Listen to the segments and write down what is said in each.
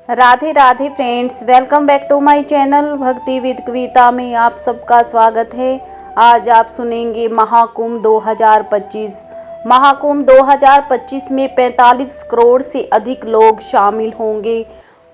Radhe Radhe friends, welcome back to my channel Bhakti with Kavita में आप सबका स्वागत है। आज आप सुनेंगे महाकुंभ 2025। महाकुंभ 2025 में 45 करोड़ से अधिक लोग शामिल होंगे।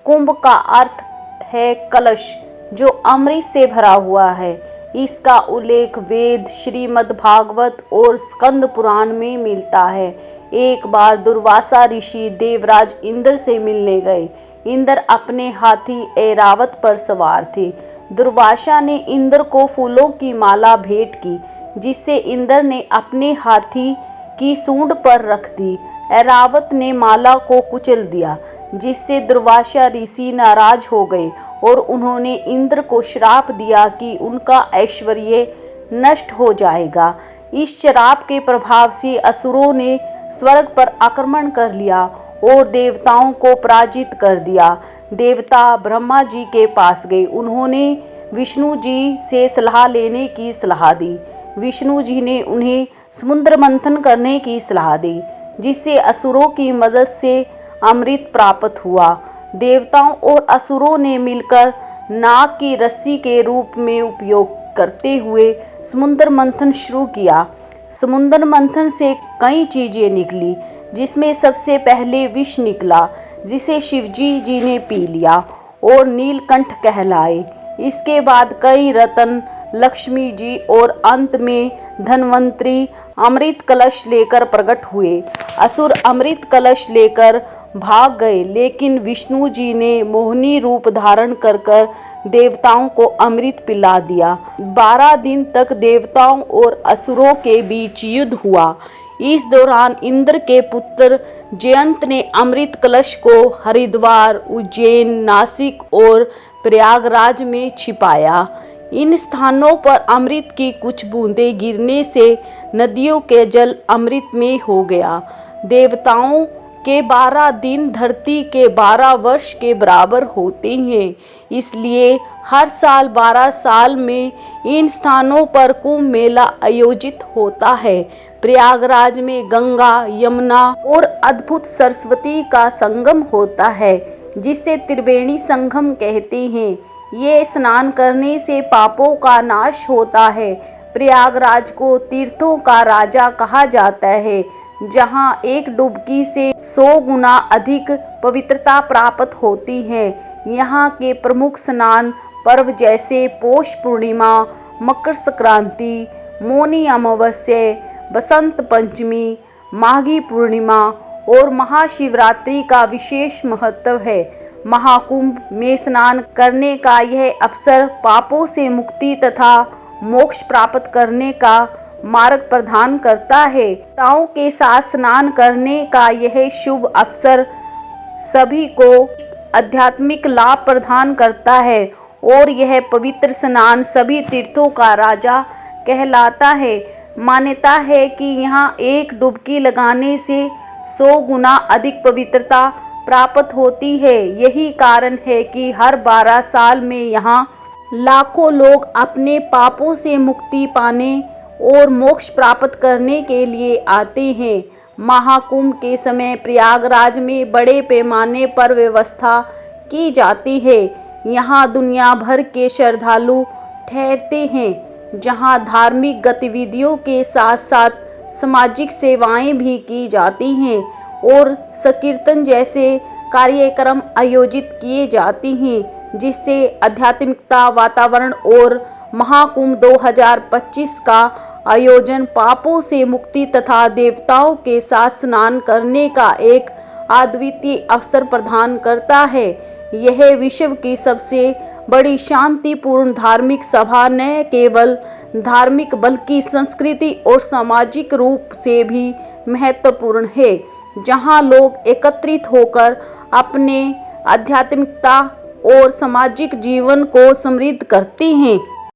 कुंभ का अर्थ है कलश जो अमृत से भरा हुआ है। इसका उल्लेख वेद, श्रीमद् भागवत और स्कंद पुराण में मिलता है। एक बार दुर्वासा ऋषि देवराज इंद्र से मिलने गए। इंद्र अपने हाथी ऐरावत पर सवार थे। दुर्वासा ने इंद्र को फूलों की माला भेंट की, जिससे इंद्र ने अपने हाथी की सूंड पर रख दी। ऐरावत ने माला को कुचल दिया, जिससे दुर्वासा ऋषि नाराज हो गए और उन्होंने इंद्र को श्राप दिया कि उनका ऐश्वर्य नष्ट हो जाएगा। इस श्राप के प्रभाव से असुरों ने स्वर्ग पर आक्रमण कर लिया और देवताओं को पराजित कर दिया। देवता ब्रह्मा जी के पास गए। उन्होंने विष्णु जी से सलाह लेने की सलाह दी। विष्णु जी ने उन्हें समुद्र मंथन करने की सलाह दी, जिससे असुरों की मदद से अमृत प्राप्त हुआ। देवताओं और असुरों ने मिलकर नाग की रस्सी के रूप में उपयोग करते हुए समुद्र मंथन शुरू किया। समुद्र मंथन से कई चीजें निकली, जिसमें सबसे पहले विष निकला, जिसे शिवजी जी ने पी लिया और नीलकंठ कहलाए। इसके बाद कई रत्न, लक्ष्मी जी और अंत में धन्वंतरी अमृत कलश लेकर प्रकट हुए। असुर अमृत कलश लेकर भाग गए, लेकिन विष्णु जी ने मोहिनी रूप धारण कर देवताओं को अमृत पिला दिया। 12 दिन तक देवताओं और असुरों के बीच युद्ध हुआ। इस दौरान इंद्र के पुत्र जयंत ने अमृत कलश को हरिद्वार, उज्जैन, नासिक और प्रयागराज में छिपाया। इन स्थानों पर अमृत की कुछ बूंदें गिरने से नदियों के जल अमृत में हो गया। देवताओं के 12 दिन धरती के 12 वर्ष के बराबर होते हैं, इसलिए हर साल 12 साल में इन स्थानों पर कुंभ मेला आयोजित होता है। प्रयागराज में गंगा, यमुना और अद्भुत सरस्वती का संगम होता है, जिसे त्रिवेणी संगम कहते हैं। ये स्नान करने से पापों का नाश होता है। प्रयागराज को तीर्थों का राजा कहा जाता है, जहाँ एक डुबकी से 100 गुना अधिक पवित्रता प्राप्त होती है। यहाँ के प्रमुख स्नान पर्व जैसे पौष पूर्णिमा, मकर संक्रांति, मौनी अमावस्या, बसंत पंचमी, माघी पूर्णिमा और महाशिवरात्रि का विशेष महत्व है। महाकुंभ में स्नान करने का यह अवसर पापों से मुक्ति तथा मोक्ष प्राप्त करने का मार्ग प्रदान करता है। देवताओं के साथ स्नान करने का यह शुभ अवसर सभी को आध्यात्मिक लाभ प्रदान करता है और यह पवित्र स्नान सभी तीर्थों का राजा कहलाता है। मान्यता है कि यहाँ एक डुबकी लगाने से 100 गुना अधिक पवित्रता प्राप्त होती है। यही कारण है कि हर 12 साल में यहाँ लाखों लोग अपने पापों से मुक्ति पाने और मोक्ष प्राप्त करने के लिए आते हैं। महाकुंभ के समय प्रयागराज में बड़े पैमाने पर व्यवस्था की जाती है। यहाँ दुनिया भर के श्रद्धालु ठहरते हैं, जहाँ धार्मिक गतिविधियों के साथ साथ सामाजिक सेवाएं भी की जाती हैं और संकीर्तन जैसे कार्यक्रम आयोजित किए जाते हैं, जिससे आध्यात्मिकता वातावरण और महाकुंभ 2025 का आयोजन पापों से मुक्ति तथा देवताओं के साथ स्नान करने का एक अद्वितीय अवसर प्रदान करता है। यह विश्व की सबसे बड़ी शांतिपूर्ण धार्मिक सभा न केवल धार्मिक बल्कि सांस्कृतिक और सामाजिक रूप से भी महत्वपूर्ण है, जहां लोग एकत्रित होकर अपने आध्यात्मिकता और सामाजिक जीवन को समृद्ध करते हैं।